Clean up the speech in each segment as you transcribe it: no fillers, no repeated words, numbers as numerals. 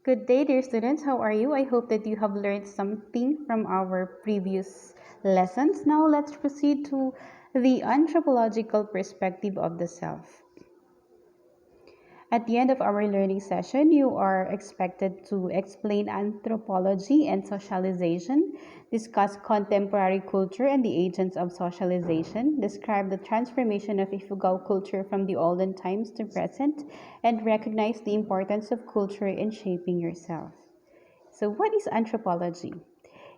Good day, dear students. How are you? I hope that you have learned something from our previous lessons. Now, let's proceed to the anthropological perspective of the self. At the end of our learning session, you are expected to explain anthropology and socialization, discuss contemporary culture and the agents of socialization, describe the transformation of Ifugao culture from the olden times to present, and recognize the importance of culture in shaping yourself. So, what is anthropology?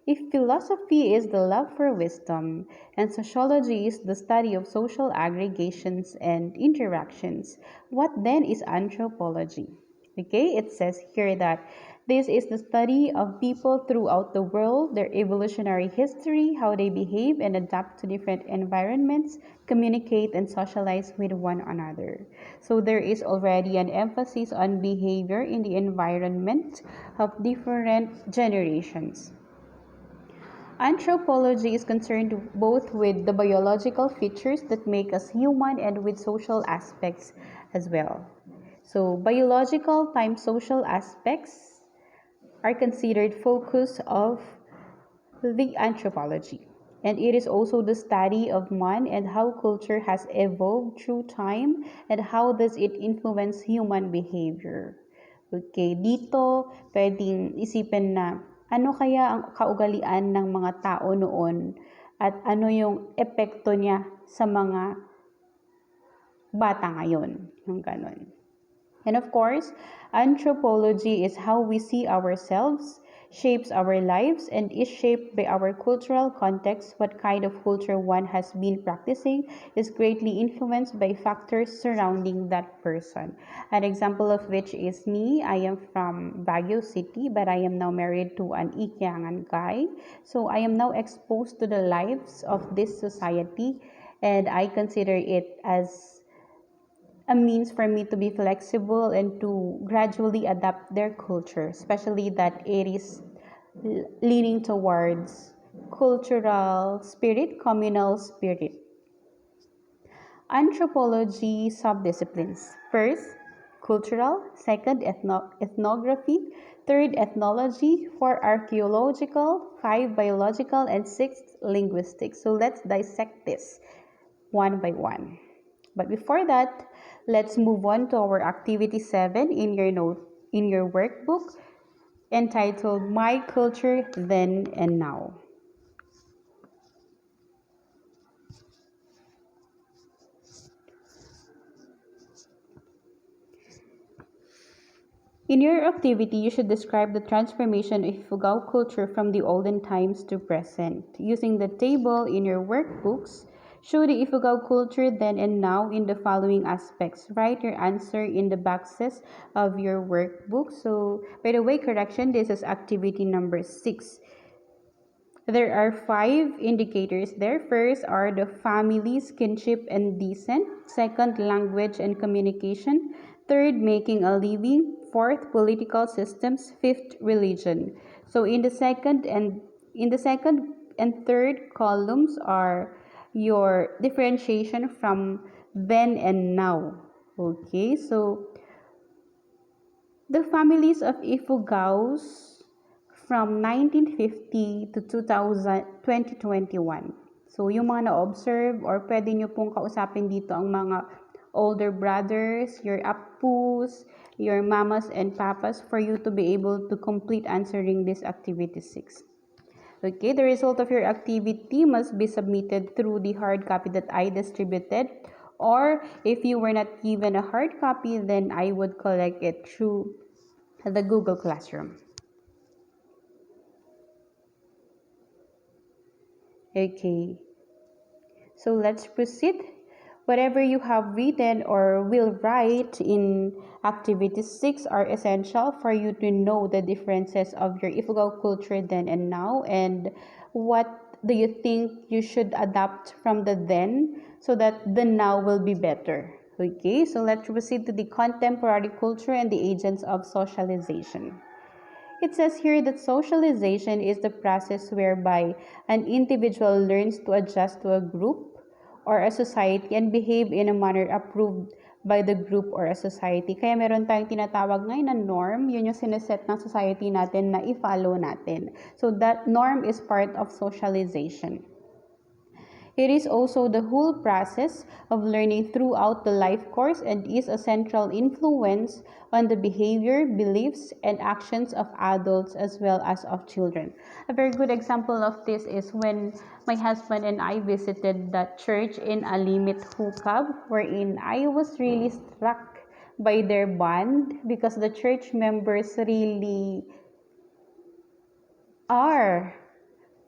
If philosophy is the love for wisdom and sociology is the study of social aggregations and interactions, what then is anthropology? Okay, it says here that this is the study of people throughout the world, their evolutionary history, how they behave and adapt to different environments, communicate and socialize with one another. So there is already an emphasis on behavior in the environment of different generations. Anthropology is concerned both with the biological features that make us human and with social aspects as well. So, biological times social aspects are considered focus of the anthropology. And it is also the study of man and how culture has evolved through time and how does it influence human behavior. Okay, dito pwedeng isipin na ano kaya ang kaugalian ng mga tao noon at ano yung epekto niya sa mga bata ngayon. Yung ganun. And of course, anthropology is how we see ourselves, shapes our lives, and is shaped by our cultural context. What kind of culture one has been practicing is greatly influenced by factors surrounding that person. An example of which is me. I am from Baguio City, but I am now married to an Ikiangan guy. So I am now exposed to the lives of this society, and I consider it as a means for me to be flexible and to gradually adapt their culture, especially that it is leaning towards cultural spirit, communal spirit. Anthropology subdisciplines. First, cultural. Second, ethnography. Third, ethnology. Four, archaeological. Five, biological. And sixth, linguistics. So let's dissect this one by one. But before that, let's move on to our activity 7 in your workbook entitled My Culture Then and Now. In your activity, you should describe the transformation of Ifugao culture from the olden times to present. Using the table in your workbooks, show the Ifugao culture then and now in the following aspects. Write your answer in the boxes of your workbook. So, by the way, correction, this is activity number 6. There are 5 indicators there. First are the families, kinship, and descent. Second, language and communication. Third, making a living. Fourth, political systems. Fifth, religion. So in the second and third columns are your differentiation from then and now. Okay, so the families of Ifugaos from 1950 to 2021. So, yung mga na-observe or pwede nyo pong kausapin dito ang mga older brothers, your apus, your mamas and papas for you to be able to complete answering this activity 6. Okay, the result of your activity must be submitted through the hard copy that I distributed, or if you were not given a hard copy, then I would collect it through the Google Classroom. Okay, so let's proceed. Whatever you have written or will write in activity 6 are essential for you to know the differences of your Ifugao culture then and now, and what do you think you should adapt from the then so that the now will be better. Okay, so let's proceed to the contemporary culture and the agents of socialization. It says here that socialization is the process whereby an individual learns to adjust to a group or a society and behave in a manner approved by the group or a society. Kaya meron tayong tinatawag ngayon na norm, yun yung sineset ng society natin na i-follow natin. So that norm is part of socialization. It is also the whole process of learning throughout the life course and is a central influence on the behavior, beliefs, and actions of adults as well as of children. A very good example of this is when my husband and I visited that church in Alimit Hukab, wherein I was really struck by their bond because the church members really are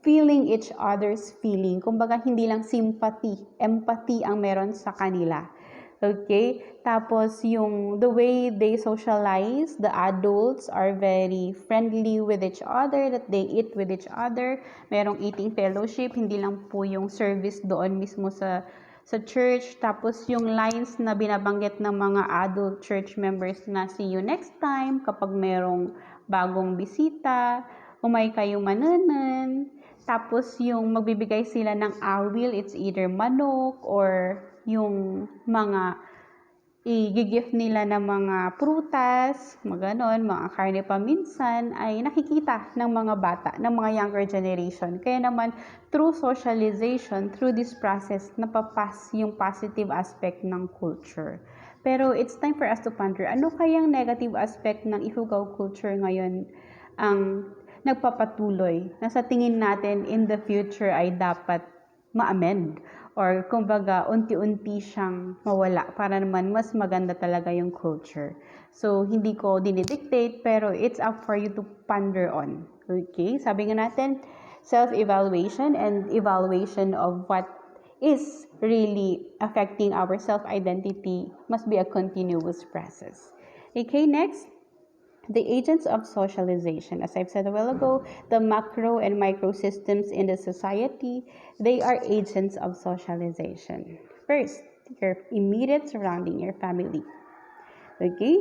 feeling each other's feeling. Kumbaga, hindi lang sympathy, empathy ang meron sa kanila. Okay? Tapos, the way they socialize, the adults are very friendly with each other, that they eat with each other. Merong eating fellowship, hindi lang po yung service doon mismo sa church. Tapos, yung lines na binabanggit ng mga adult church members na see you next time kapag merong bagong bisita, umay kayong mananan. Tapos, yung magbibigay sila ng awil, it's either manok or yung mga i-gift nila ng mga prutas, ganon, mga karne paminsan, ay nakikita ng mga bata, ng mga younger generation. Kaya naman, through socialization, through this process, napapas yung positive aspect ng culture. Pero it's time for us to ponder, ano kayang negative aspect ng Ifugao culture ngayon ang nagpapatuloy na sa tingin natin in the future ay dapat ma-amend or kumbaga unti-unti siyang mawala para naman mas maganda talaga yung culture. So, hindi ko dinidictate pero it's up for you to ponder on. Okay? Sabi nga natin, self-evaluation and evaluation of what is really affecting our self-identity must be a continuous process. Okay, next. The agents of socialization, as I've said a while ago, the macro and micro systems in the society, they are agents of socialization. First, your immediate surrounding, your family. Okay?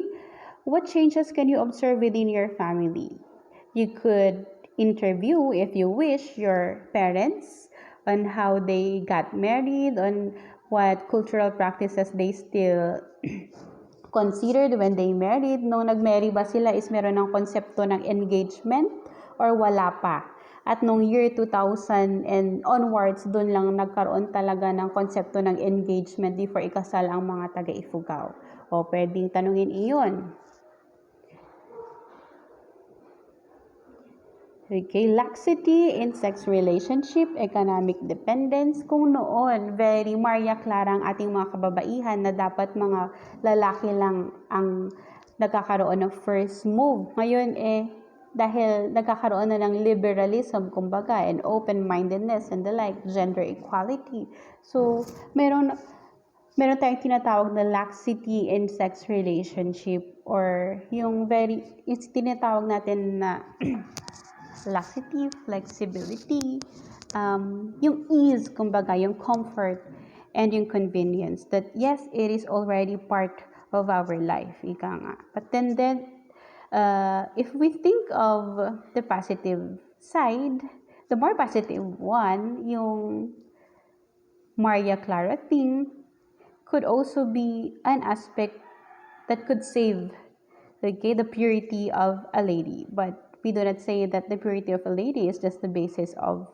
What changes can you observe within your family? You could interview, if you wish, your parents on how they got married, on what cultural practices they still considered when they married. Nung nag-marry ba sila is meron ng konsepto ng engagement or wala pa? At nung year 2000 and onwards, doon lang nagkaroon talaga ng konsepto ng engagement before ikasal ang mga taga-Ifugao. O pwedeng tanungin iyon. Okay, laxity in sex relationship, economic dependence. Kung noon, very Maria Clara ang ating mga kababaihan na dapat mga lalaki lang ang nagkakaroon ng first move. Ngayon dahil nagkakaroon na ng liberalism, kumbaga, and open-mindedness and the like, gender equality. So, meron tayong tinatawag na laxity in sex relationship or yung tinatawag natin na laxity, flexibility, yung ease, kumbaga, yung comfort, and yung convenience. That yes, it is already part of our life, ika nga. But then, if we think of the positive side, the more positive one, yung Maria Clara thing, could also be an aspect that could save, okay, the purity of a lady. But we do not say that the purity of a lady is just the basis of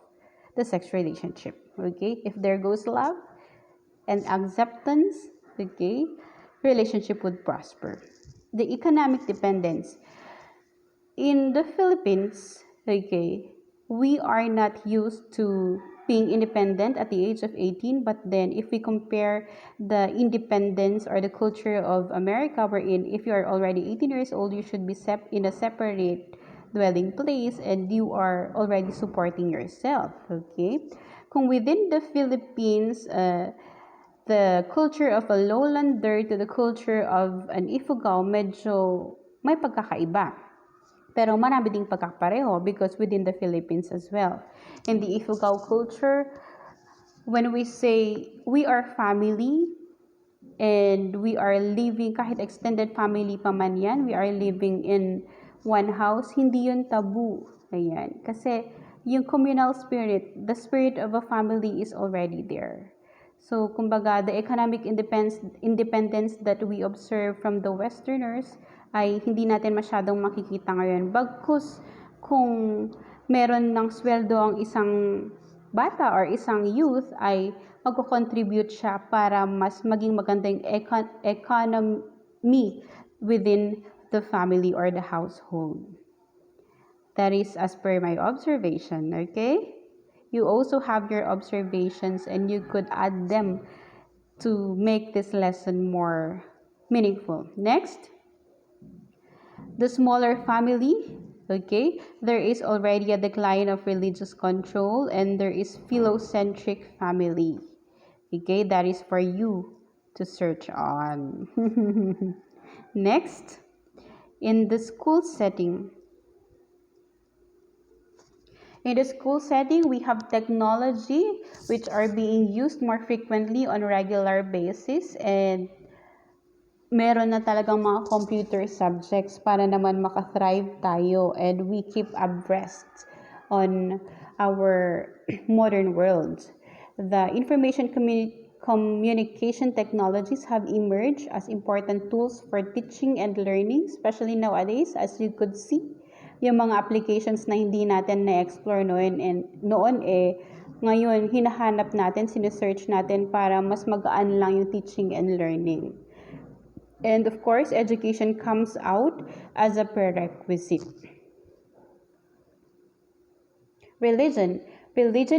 the sex relationship. Okay? If there goes love and acceptance, okay, relationship would prosper. The economic dependence. In the Philippines, okay, we are not used to being independent at the age of 18, but then if we compare the independence or the culture of America, wherein if you are already 18 years old, you should be in a separate dwelling place and you are already supporting yourself. Okay? Kung within the Philippines, the culture of a lowlander to the culture of an Ifugao, medyo may pagkakaiba. Pero marami ding pagkakapareho because within the Philippines as well. In the Ifugao culture, when we say we are family and we are living, kahit extended family pa man yan, we are living in one house, hindi yun tabu. Ayan. Kasi yung communal spirit, the spirit of a family is already there. So, kumbaga, the economic independence that we observe from the Westerners ay hindi natin masyadong makikita ngayon. Bagkus, kung meron ng sweldo ang isang bata or isang youth, ay magko-contribute siya para mas maging maganda yung economy within the family or the household. That is as per my observation, okay? You also have your observations and you could add them to make this lesson more meaningful. Next, the smaller family, okay? There is already a decline of religious control and there is philocentric family. Okay, that is for you to search on. Next, in the school setting, we have technology which are being used more frequently on regular basis and meron na talagang mga computer subjects para naman makathrive tayo and we keep abreast on our modern world. The information communication technologies have emerged as important tools for teaching and learning, especially nowadays, as you could see. Yung mga applications na hindi natin na-explore noon ngayon hinahanap natin, sinesearch natin para mas magaan lang yung teaching and learning. And of course, education comes out as a prerequisite. Religion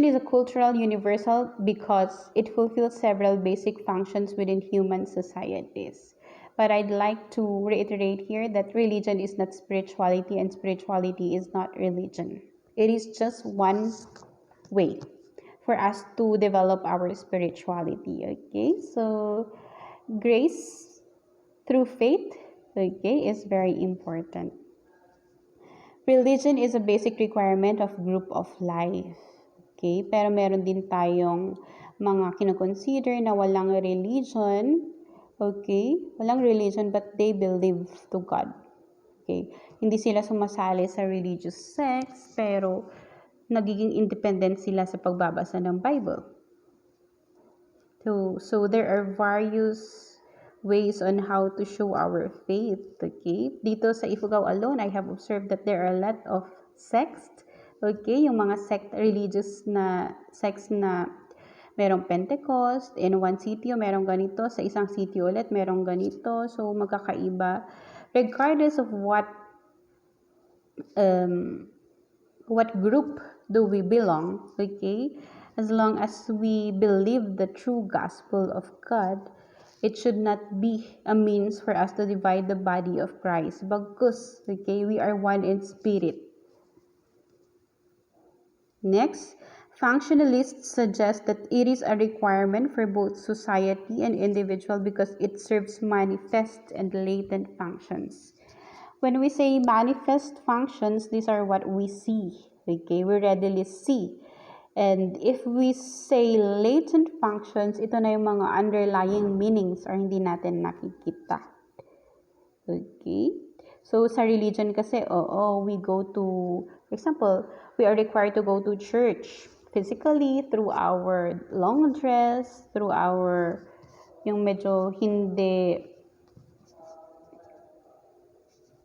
is a cultural universal because it fulfills several basic functions within human societies. But I'd like to reiterate here that religion is not spirituality and spirituality is not religion. It is just one way for us to develop our spirituality, okay? So, grace through faith, okay, is very important. Religion is a basic requirement of group of life. Okay? Pero meron din tayong mga kinoconsider na walang religion. Okay? Walang religion but they believe to God. Okay? Hindi sila sumasali sa religious sects pero nagiging independent sila sa pagbabasa ng Bible. So there are various ways on how to show our faith, okay? Dito sa Ifugao alone, I have observed that there are a lot of sects, okay? Yung mga religious na sects na merong Pentecost, in one city merong ganito, sa isang city ulit merong ganito, so magkakaiba. Regardless of what group do we belong, okay? As long as we believe the true gospel of God, it should not be a means for us to divide the body of Christ. Bagkus, okay, we are one in spirit. Next, functionalists suggest that it is a requirement for both society and individual because it serves manifest and latent functions. When we say manifest functions, these are what we see, okay, we readily see. And if we say latent functions, ito na yung mga underlying meanings or hindi natin nakikita. Okay? So, sa religion kasi, we go to, for example, we are required to go to church physically through our long dress, through our, yung medyo hindi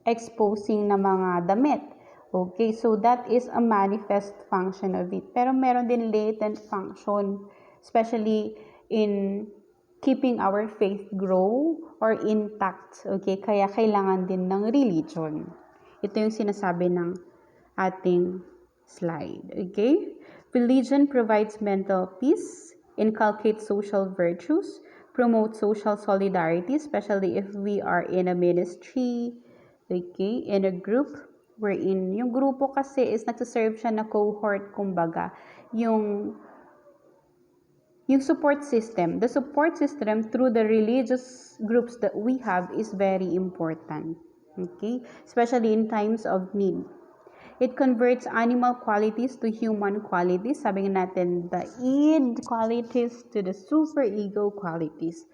exposing na mga damit. Okay, so that is a manifest function of it. Pero meron din latent function, especially in keeping our faith grow or intact. Okay, kaya kailangan din ng religion. Ito yung sinasabi ng ating slide. Okay, religion provides mental peace, inculcates social virtues, promotes social solidarity, especially if we are in a ministry, okay, in a group. Wherein, yung grupo kasi is nagsaserve siya na cohort, kumbaga, yung support system. The support system through the religious groups that we have is very important, okay? Especially in times of need. It converts animal qualities to human qualities. Sabi nga natin, the id qualities to the super ego qualities.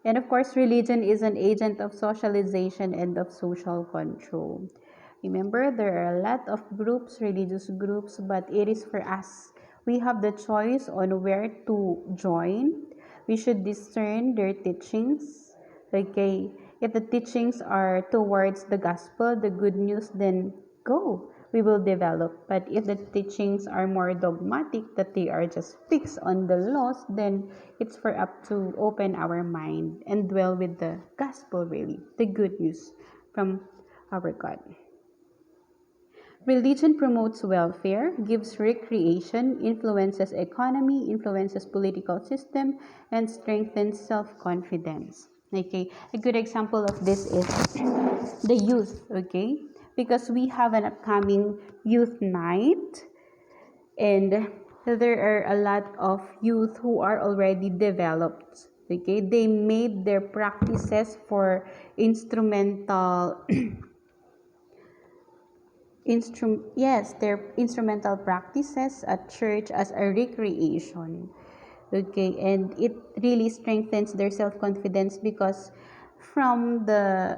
And of course, religion is an agent of socialization and of social control. Remember, there are a lot of groups, religious groups, but it is for us. We have the choice on where to join. We should discern their teachings. Okay, if the teachings are towards the gospel, the good news, then go. We will develop. But if the teachings are more dogmatic, that they are just fixed on the laws, then it's for up to open our mind and dwell with the gospel, really, the good news from our God. Religion promotes welfare, gives recreation, influences economy, influences political system, and strengthens self-confidence. Okay, a good example of this is the youth. Okay, because we have an upcoming youth night, and there are a lot of youth who are already developed. Okay, they made their practices for instrumental their instrumental practices at church as a recreation. Okay, and it really strengthens their self-confidence because from the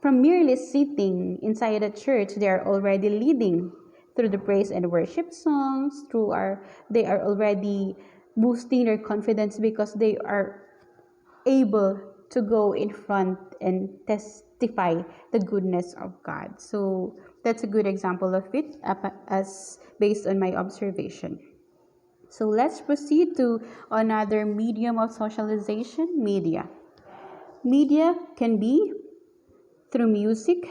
from merely sitting inside a church, they are already leading through the praise and worship songs. They are already boosting their confidence because they are able to go in front and testify the goodness of God. So that's a good example of it as based on my observation. So let's proceed to another medium of socialization, media. Media can be through music,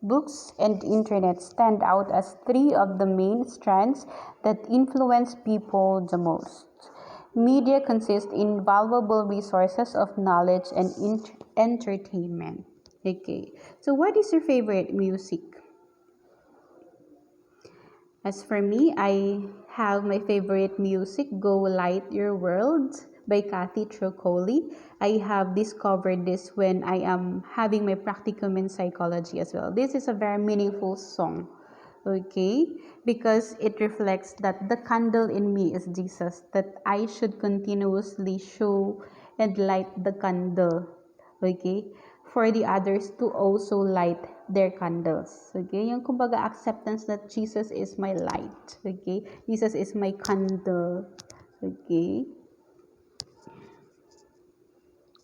books, and internet stand out as three of the main strands that influence people the most. Media consists in valuable resources of knowledge and entertainment. Okay, so what is your favorite music? As for me, I have my favorite music, Go Light Your World by Kathy Trocoli. I have discovered this when I am having my practicum in psychology as well. This is a very meaningful song, okay? Because it reflects that the candle in me is Jesus, that I should continuously show and light the candle, okay? For the others to also light their candles. Okay? Yung kumbaga acceptance that Jesus is my light. Okay? Jesus is my candle. Okay?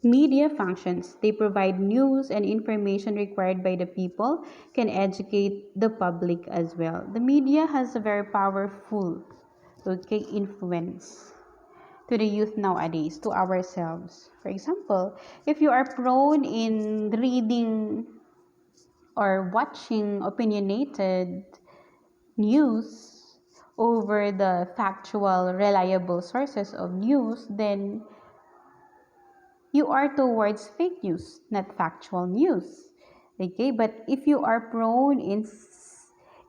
Media functions. They provide news and information required by the people, can educate the public as well. The media has a very powerful, okay, influence to the youth nowadays, to ourselves. For example, if you are prone in reading or watching opinionated news over the factual, reliable sources of news, then you are towards fake news, not factual news. Okay, but if you are prone in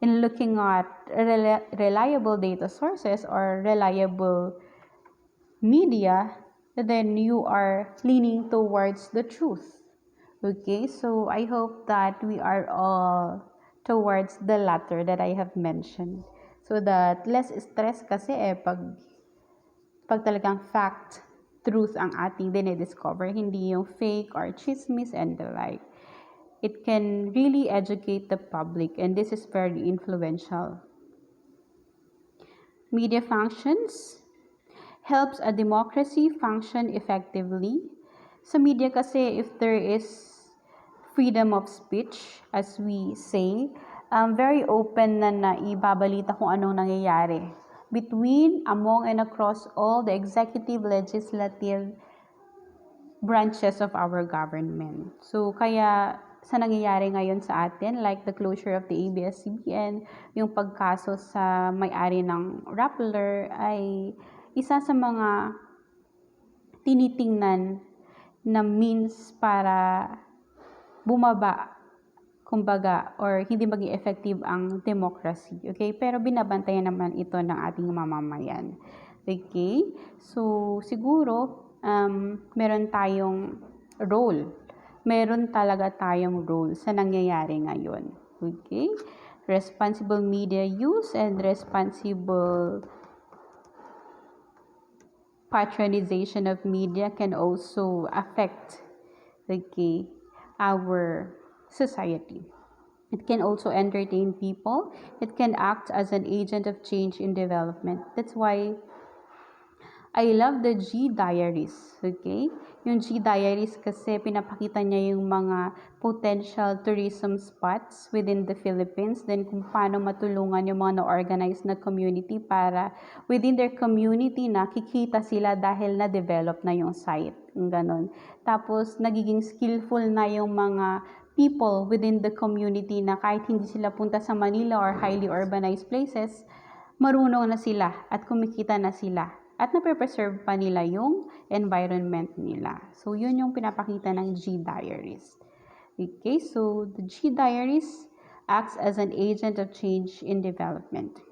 looking at reliable data sources or reliable media, then you are leaning towards the truth. Okay, so I hope that we are all towards the latter that I have mentioned. So that less stress kasi pag talagang fact, truth ang ating dinidiscover, hindi yung fake or chismis and the like. It can really educate the public, and this is very influential. Media functions helps a democracy function effectively. Sa media kasi, if there is freedom of speech, as we say, very open na naibabalita kung anong nangyayari between, among, and across all the executive, legislative branches of our government. So, kaya sa nangyayari ngayon sa atin, like the closure of the ABS-CBN, yung pagkaso sa may-ari ng Rappler ay isa sa mga tinitingnan na means para bumaba, kumbaga, or hindi maging effective ang democracy. Okay? Pero binabantayan naman ito ng ating mamamayan. Okay? So, siguro, meron tayong role. Meron talaga tayong role sa nangyayari ngayon. Okay? Responsible media use and responsible patronization of media can also affect, okay, our society. It can also entertain people. It can act as an agent of change in development. That's why I love the G Diaries, okay? Yung G Diaries kasi pinapakita niya yung mga potential tourism spots within the Philippines, then kung paano matulungan yung mga na-organize na community para within their community nakikita sila dahil na-develop na yung site, yung ganon. Tapos nagiging skillful na yung mga people within the community na kahit hindi sila punta sa Manila or highly urbanized places, marunong na sila at kumikita na sila at nape-preserve pa nila yung environment nila. So, yun yung pinapakita ng G Diaries. Okay, so the G Diaries acts as an agent of change in development.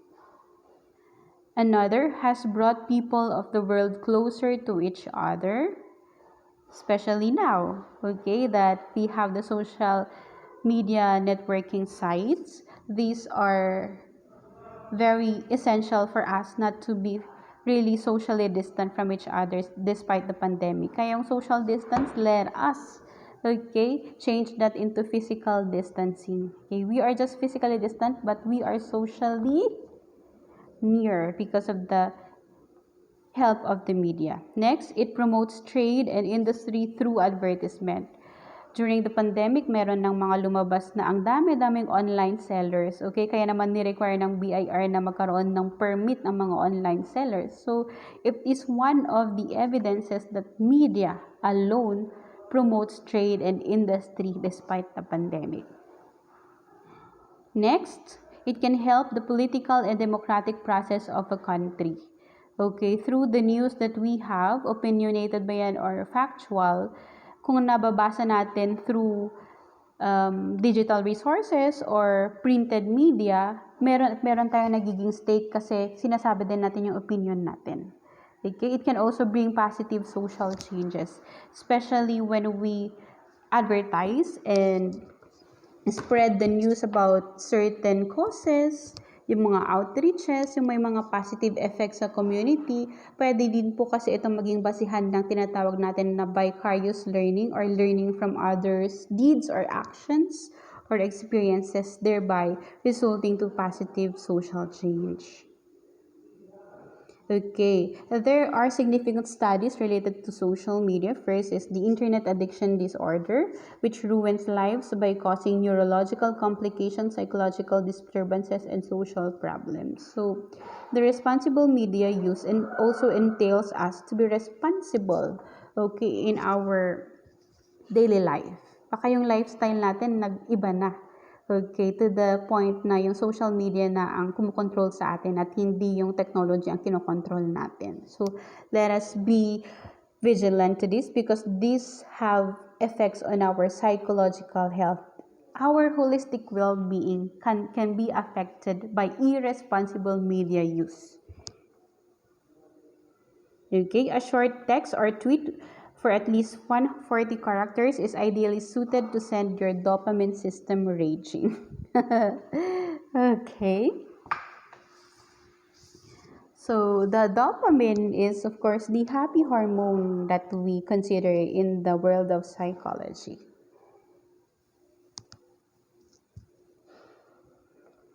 Another has brought people of the world closer to each other, especially now, okay, that we have the social media networking sites. These are very essential for us not to be really socially distant from each other despite the pandemic. Kaya yung social distance, let us, okay, change that into physical distancing. Okay, we are just physically distant, but we are socially near because of the help of the media. Next, it promotes trade and industry through advertisement. During the pandemic, meron ng mga lumabas na ang dami-daming online sellers. Okay, kaya naman ni-require ng BIR na magkaroon ng permit ng mga online sellers. So, it is one of the evidences that media alone promotes trade and industry despite the pandemic. Next, it can help the political and democratic process of a country. Okay, through the news that we have, opinionated ba yan or factual, kung nababasa natin through digital resources or printed media, meron tayong nagiging stake kasi sinasabi din natin yung opinion natin. Okay, it can also bring positive social changes, especially when we advertise and spread the news about certain causes, yung mga outreaches, yung may mga positive effects sa community. Pwede din po kasi itong maging basihan ng tinatawag natin na vicarious learning or learning from others' deeds or actions or experiences, thereby resulting to positive social change. Okay, there are significant studies related to social media. First is the internet addiction disorder, which ruins lives by causing neurological complications, psychological disturbances, and social problems. So, the responsible media use and also entails us to be responsible, okay, in our daily life. Baka yung lifestyle natin nag-iba na. Okay, to the point na yung social media na ang kumukontrol sa atin at hindi yung technology ang kinokontrol natin. So, let us be vigilant to this because these have effects on our psychological health. Our holistic well-being can be affected by irresponsible media use. Okay, a short text or tweet for at least 140 characters is ideally suited to send your dopamine system raging. Okay. So the dopamine is, of course, the happy hormone that we consider in the world of psychology.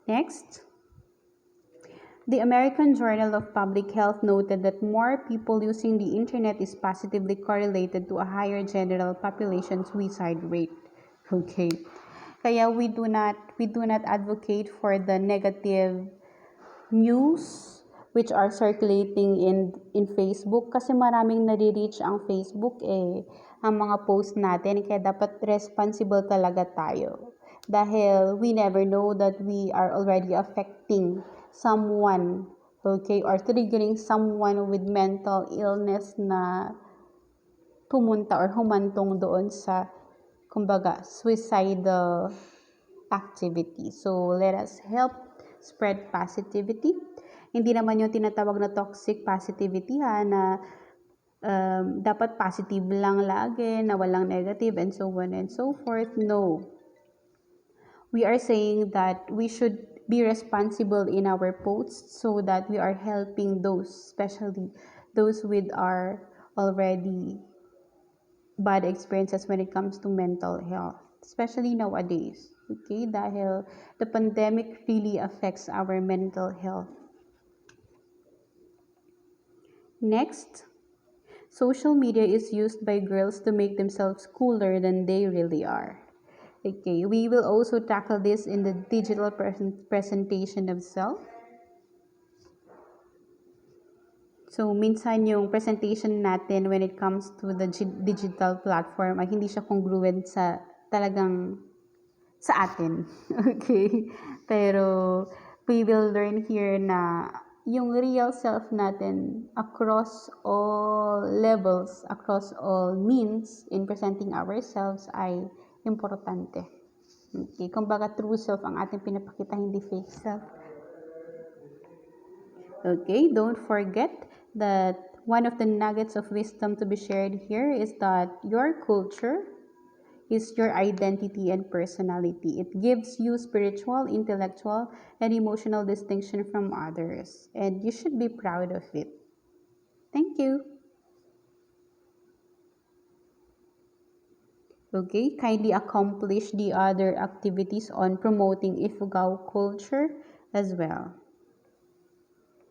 Next. The American Journal of Public Health noted that more people using the internet is positively correlated to a higher general population suicide rate. Okay. Kaya we do not advocate for the negative news which are circulating in Facebook kasi maraming nare-reach ang Facebook ang mga post natin kaya dapat responsible talaga tayo. Dahil we never know that we are already affecting someone, okay, or triggering someone with mental illness na pumunta or humantong doon sa, kumbaga, suicidal activity. So, let us help spread positivity. Hindi naman yung tinatawag na toxic positivity na dapat positive lang lagi, na walang negative, and so on and so forth. No. We are saying that we should be responsible in our posts so that we are helping those, especially those with our already bad experiences when it comes to mental health, especially nowadays. Okay, dahil the pandemic really affects our mental health. Next, social media is used by girls to make themselves cooler than they really are. Okay, we will also tackle this in the digital presentation of self. So, minsan yung presentation natin when it comes to the digital platform ay hindi siya congruent sa talagang sa atin. Okay? Pero, we will learn here na yung real self natin across all levels, across all means in presenting ourselves ay importante. Okay? Kumbaga, true self ang ating pinapakita, hindi fake self. Okay, don't forget that one of the nuggets of wisdom to be shared here is that your culture is your identity and personality. It gives you spiritual, intellectual, and emotional distinction from others, and you should be proud of it. Thank you. Okay, kindly accomplish the other activities on promoting Ifugao culture as well.